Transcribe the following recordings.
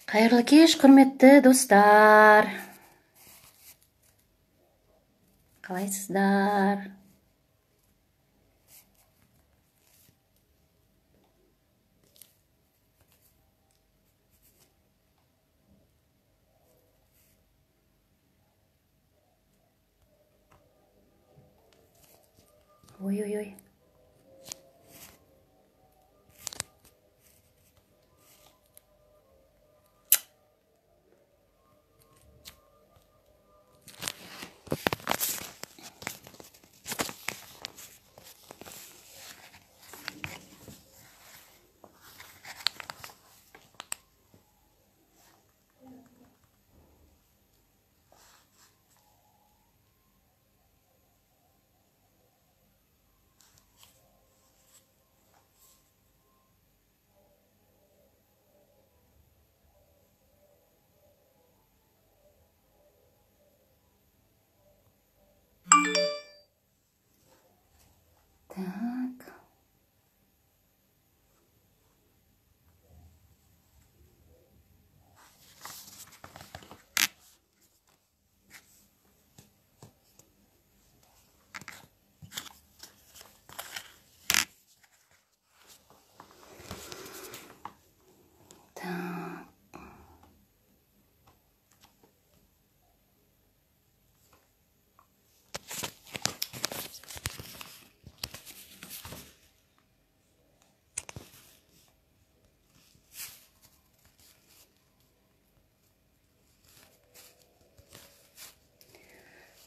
Қайырлы кеш, құрметті достар. Қалайсыздар? Ой-ой-ой. Так.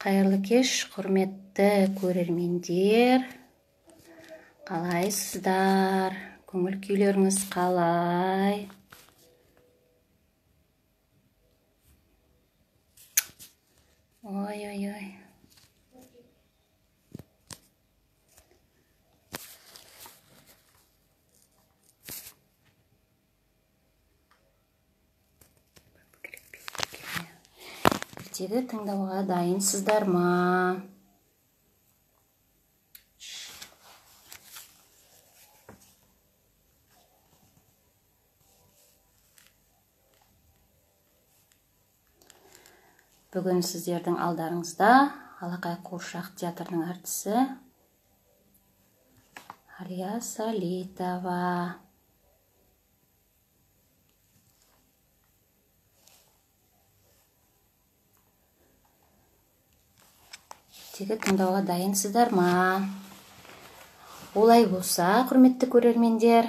Қайырлы кеш, құрметті көрермендер. Қалайсыздар? Көңіл күйлеріңіз қалай? Ой-ой-ой. Ертегі тыңдауға дайынсыздар ма? Бүгін сіздердің алдарыңызда Алақай қуыршақ театрының әртісі Алия Солитова. Ертегі тыңдауға дайынсыздар ма? Олай болса, құрметті көрермендер,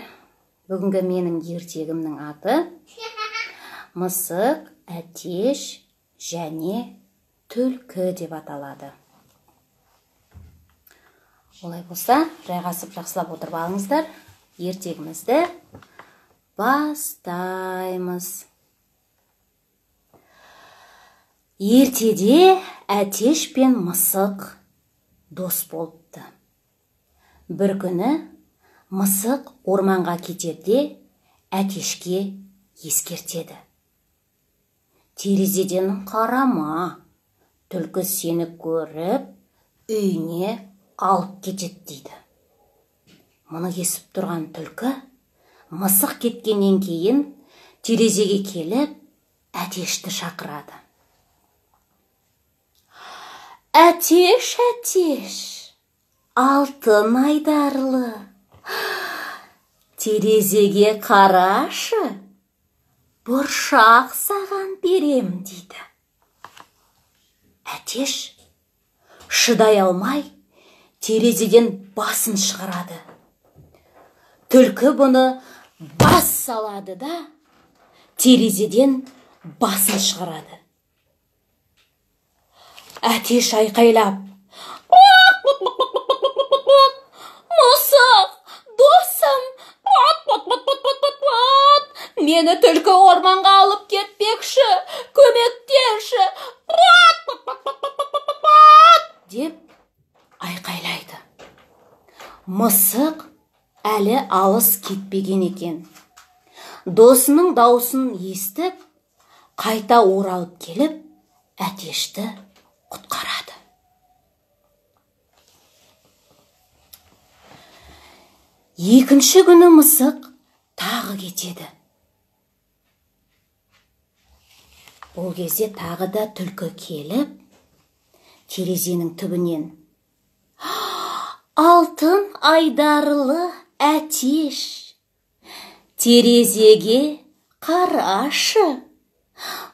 бүгінгі менің ертегімнің аты Мысық, Әтеш және Түлкі деп аталады. Олай болса, жайғасып жақсылап отырып алыңыздар. Ертегімізді бастаймыз. Ертеде Әтеш пен Мысық дос болыпты. Бір күні Мысық орманға кетерде Әтешке ескертеді. Терезеден қарама, түлкі сені көріп, үйіне алып кетеді дейді. Мұны естіп тұрған түлкі Мысық кеткеннен кейін терезеге келіп Әтешті шақырады. Әтеш, Әтеш, алтын айдарлы, терезеге қарашы, бұршақ саған берем дейді. Әтеш шыдай алмай терезеден басын шығарады. Түлкі бұны бас салады да терезеден басын шығарады. Әтеш айқайлап: Мысық, досым, мені түлкі орманға алып кетпекші, көмектеші, деп айқайлайды. Мысық әлі алыс кетпеген екен. Досының даусын естіп, қайта оралып келіп, Әтешті құтқарады. Екінші күні Мысық тағы кетеді. Бұл кезде тағы да түлкі келіп, терезенің түбінен: алтын айдарлы әтеш, терезеге қарашы,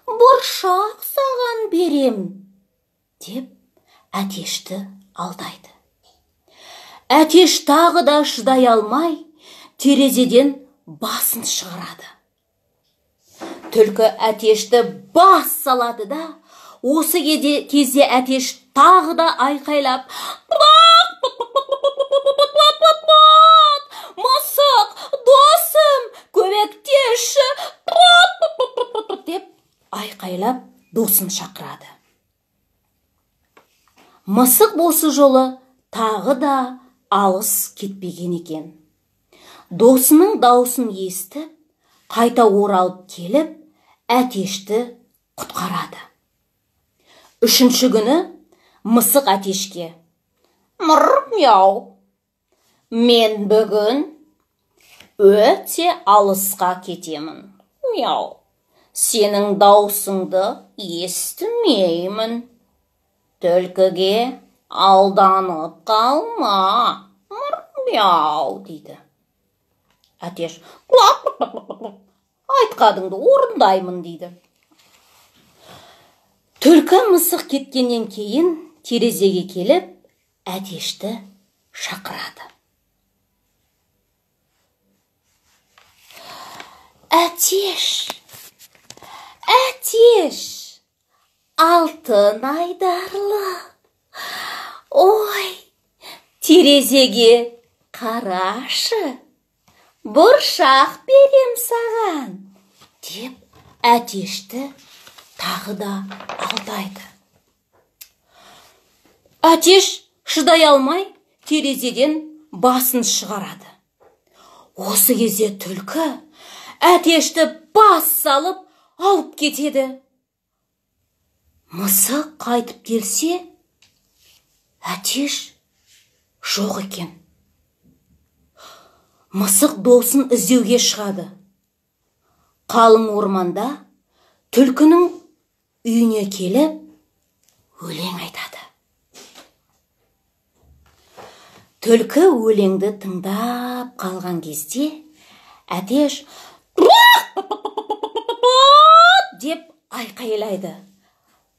бұршақ саған берем, деп әтешті алдайды. Әтеш тағы да шыдай алмай, терезеден басын шығарады. Түлкі әтешті бас салады да, осы кезде әтеш тағы да айқайлап: мысық, досым, көмектесші, деп айқайлап досын шақырады. Мысық осы жолы тағы да алыс кетпеген екен. Досының даусын естіп, қайта оралып келіп, әтешті құтқарады. Үшінші күні мысық әтешке: мяу, мен бүгін өте алысқа кетемін. Мяу, сенің даусыңды естімеймін. Түлкіге алданып қалма. Мяу, дейді. Әтеш: айтқаныңды орындаймын, дейді. Түлкі мысық кеткеннен кейін терезеге келіп, әтешті шақырады. Әтеш, әтеш, алтын айдарлы, ой, терезеге қарашы, бұршақ берем саған, деп әтешті тағы да алдайды. Әтеш шыдай алмай, терезеден басын шығарады. Осы кезде түлкі әтешті бас салып алып кетеді. Мысық қайтып келсе, әтеш жоқ екен. Мысық досын іздеуге шығады. Қалың орманда түлкінің үйіне келіп, өлең айтады. Түлкі өлеңді тыңдап қалған кезде, әтеш деп айқайлайды.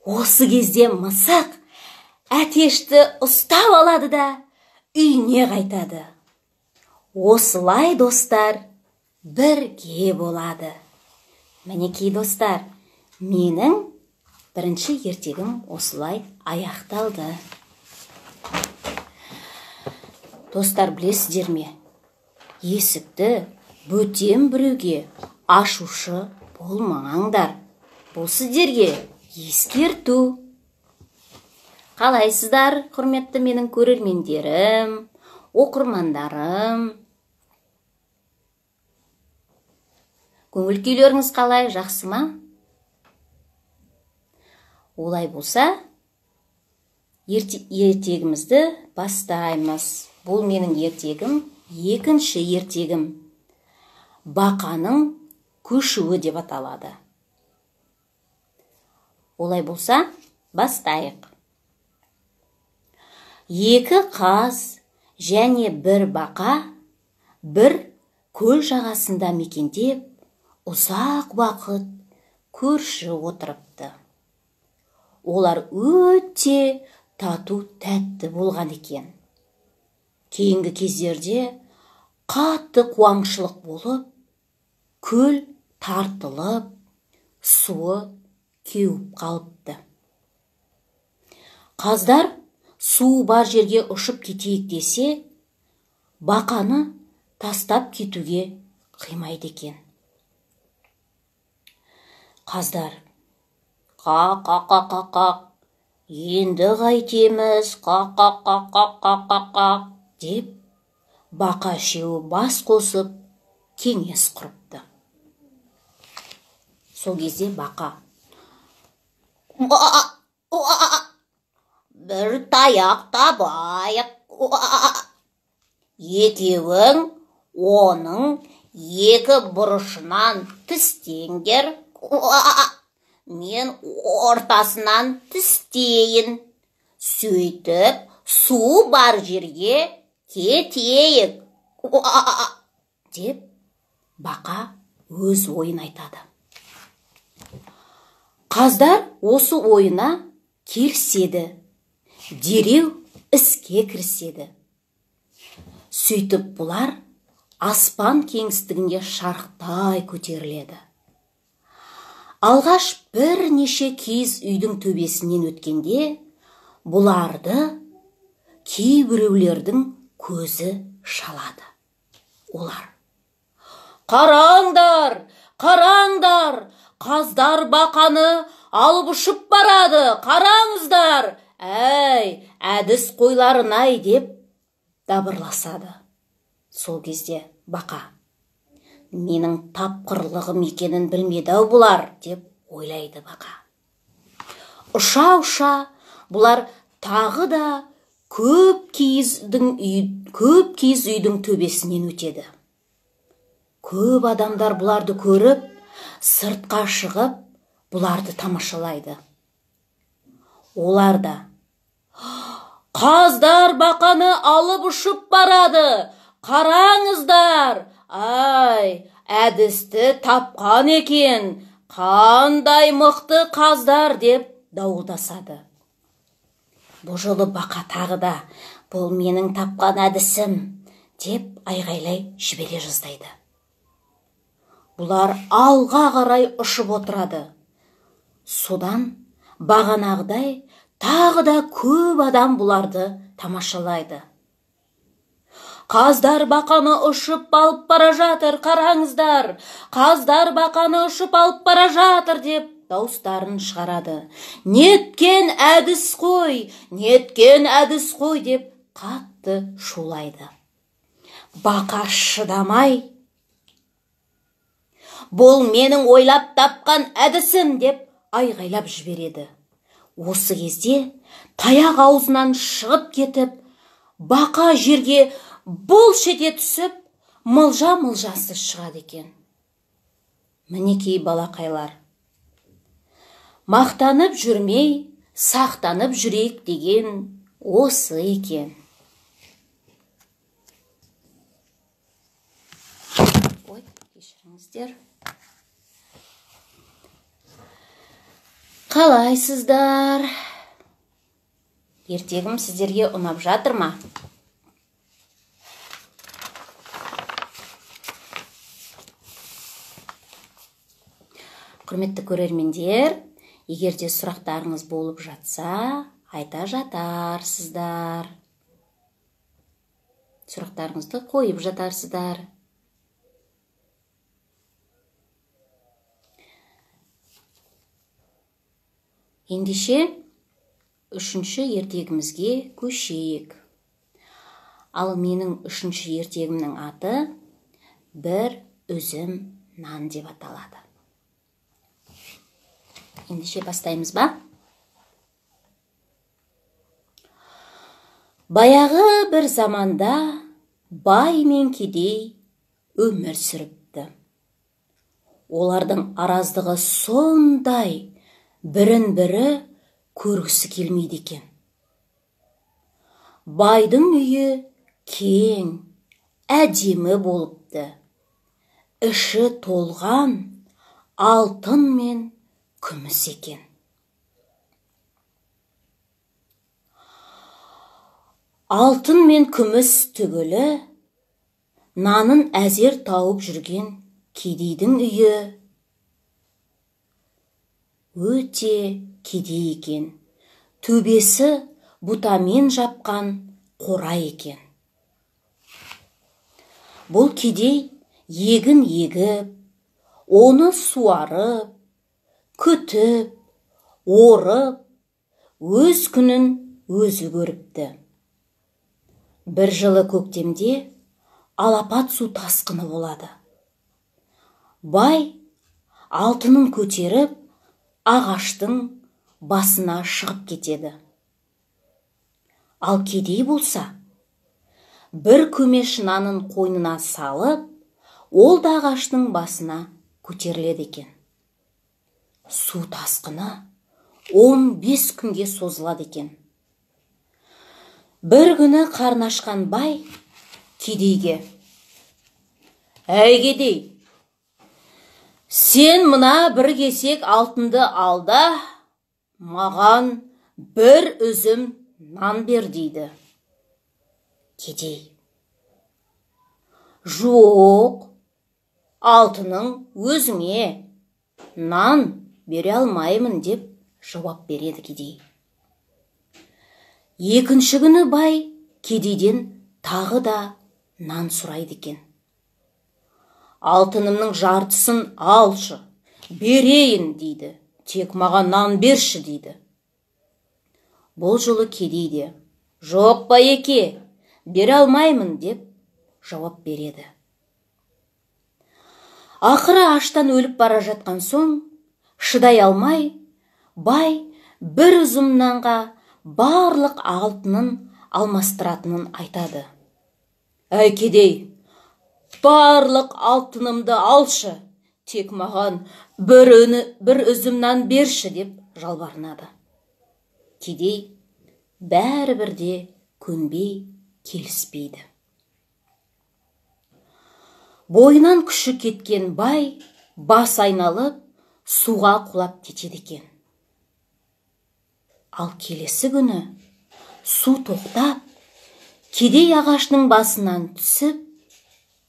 Осы кезде мысық әтешті ұстап алады да үйіне қайтады. Осылай достар бірге болады. Мінекей достар, менің бірінші ертегім осылай аяқталды. Достар, білесіздер ме? Есікті бөтен біреуге ашушы болмаңдар. Бұл сіздерге ескерту. Қалайсыздар, құрметті менің көрермендерім, оқырмандарым? Көңіл күйлеріңіз қалай, жақсы ма? Олай болса, ертегімізді бастаймыз. Бұл менің ертегім, екінші ертегім. Бақаның көшуі деп аталады. Олай болса, бастайық. Екі қаз және бір бақа бір көл жағасында мекендеп, ұзақ уақыт көрші отырыпты. Олар өте тату тәтті болған екен. Кейінгі кездерде қатты қуаңшылық болып, көл тартылып, суы кеуіп қалыпты. Қаздар су бар жерге ұшып кетейік десе, бақаны тастап кетуге қимайды екен. Қаздар: қақ, енді қайтеміз, қақ, деп бақа үшеуі бас қосып кеңес құрыпты. Сол кезде бақа: бір таяқ табайық. Екеуің оның екі бұрышынан тістеңдер. мен ортасынан тістейін. Сөйтіп, су бар жерге кетейік. Деп, бақа өз ойын айтады. Қаздар осы ойына келіседі, дереу іске кіріседі. Сөйтіп бұлар аспан кеңістігінде шарықтай көтеріледі. Алғаш бірнеше киіз үйдің төбесінен өткенде, бұларды кейбіреулердің көзі шалады. Олар: «Қараңдар, қараңдар, қаздар бақаны алып ұшып барады, қараңыздар! Әй, әдіс қойларын-ай!» деп дабырласады. Сол кезде бақа: «Менің тапқырлығым екенін білмеді-ау бұлар», деп ойлайды бақа. Ұша-ұша бұлар тағы да көп киіз үйдің төбесінен өтеді. Көп адамдар бұларды көріп, сыртқа шығып, бұларды тамашалайды. Олар да: «Қаздар бақаны алып ұшып барады, қараңыздар! Ай, әдісті тапқан екен, қандай мықты қаздар!» деп дауылдасады. Бұл жолы бақа тағы да: «Бұл менің тапқан әдісім!» деп айғайлай жібере жаздайды. Бұлар алға қарай ұшып отырады. Содан бағанағыдай тағы да көп адам бұларды тамашалайды. «Қаздар бақаны ұшып алып бара жатыр, қараңыздар! Қаздар бақаны ұшып алып бара жатыр!» деп дауыстарын шығарады. «Неткен әдіс қой, неткен әдіс қой!» деп қатты шулайды. Бақа шыдамай: «Бұл менің ойлап тапқан әдісім!» деп айғайлап жібереді. Осы кезде таяқ аузынан шығып кетіп, бақа жерге бұлш ете түсіп, мылжа-мылжасы шығады екен. Мінекей балақайлар, мақтанып жүрмей, сақтанып жүрейік деген осы екен. Ой, кешіріңіздер. Қалайсыздар? Ертегім сіздерге ұнап жатыр ма? Құрметті көрермендер, егер де сұрақтарыңыз болып жатса, айта жатарсыздар. Сұрақтарыңызды қойып жатарсыздар. Ендеше, үшінші ертегімізге көшейік. Ал менің үшінші ертегімнің аты «Бір үзім нан» деп аталады. Ендеше бастаймыз ба? Баяғы бір заманда бай мен кедей өмір сүріпті. Олардың араздығы сондай, бірін-бірі көргісі келмейді екен. Байдың үйі кең, әдемі болыпты. Іші толған алтын мен күміс екен. Алтын мен күміс түгілі нанын әзер тауып жүрген кедейдің үйі өте кедей екен. Төбесі бұтамен жапқан қора екен. Бұл кедей егін егіп, оны суарып, күтіп, орып, өз күнін өзі көріпті. Бір жылы көктемде алапат су тасқыны болады. Бай алтынын көтеріп, ағаштың басына шығып кетеді. Ал кедей болса, бір көмеш нанын қойнына салып, ол да ағаштың басына көтеріледі екен. су тасқыны 15 күнге созылады екен. Бір күні қарны ашқан бай кедейге: «Әй кедей, сен мына бір кесек алтынды ал да, маған бір үзім нан бер» дейді. Кедей: «Жоқ, алтының өзіңе, нан бере алмаймын» деп жауап береді кедей. Екінші күні бай кедейден тағы да нан сұрайды екен. «Алтынымның жартысын алшы, берейін» дейді. «Тек маған нан берші» дейді. Бұл жолы кедей де: «Жоқ байеке, бере алмаймын» деп жауап береді. Ақыры аштан өліп бара жатқан соң, шыдай алмай, бай бір үзім нанға барлық алтынын алмастыратынын айтады. «Әй кедей, барлық алтынымды алшы, тек маған бір үзім нан берші» деп жалбарынады. Кедей бәрібір де көнбей келіспейді. Бойынан күші кеткен бай бас айналып суға құлап кетеді екен. Ал келесі күні су тоқтап, кедей ағашының басынан түсіп,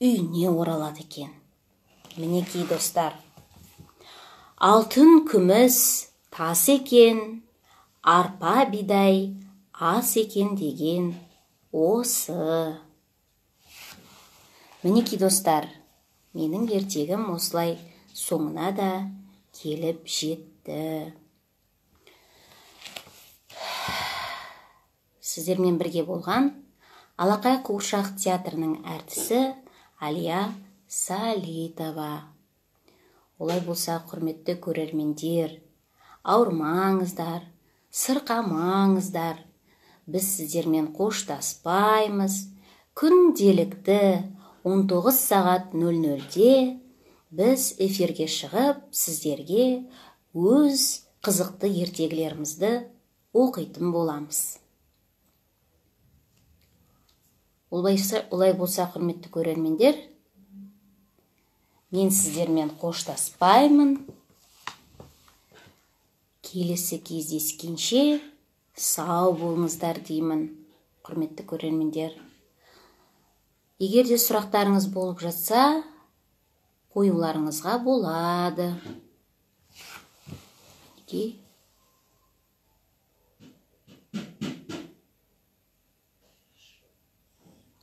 үйіне оралады екен. Мінекей достар, алтын күміс тас екен, арпа бидай ас екен деген осы. Мінекей достар, менің ертегім осылай соңына да келіп жетті. Сіздермен бірге болған Алақай қуыршақ театрының әртісі Алия Салитова. Олай болса, құрметті көрермендер, ауырмаңыздар, сырқамаңыздар. Біз сіздермен қоштаспаймыз. Күнделікті 19 сағат 00-де біз эфирге шығып, сіздерге өз қызықты ертегілерімізді оқитын боламыз. Олай болса, құрметті көрермендер, мен сіздермен қоштаспаймын. Келесі кездескенше сау болыңыздар деймін, құрметті көрермендер. Егер де сұрақтарыңыз болып жатса, қоюларыңызға болады.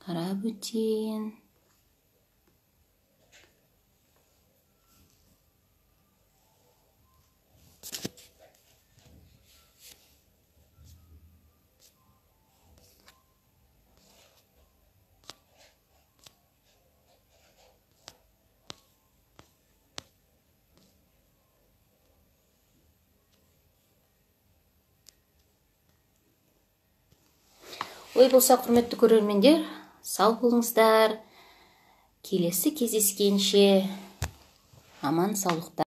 Қарап өтейін. Ой болса, құрметті көрермендер, сау болыңыздар. Келесі кездескенше аман саулықта.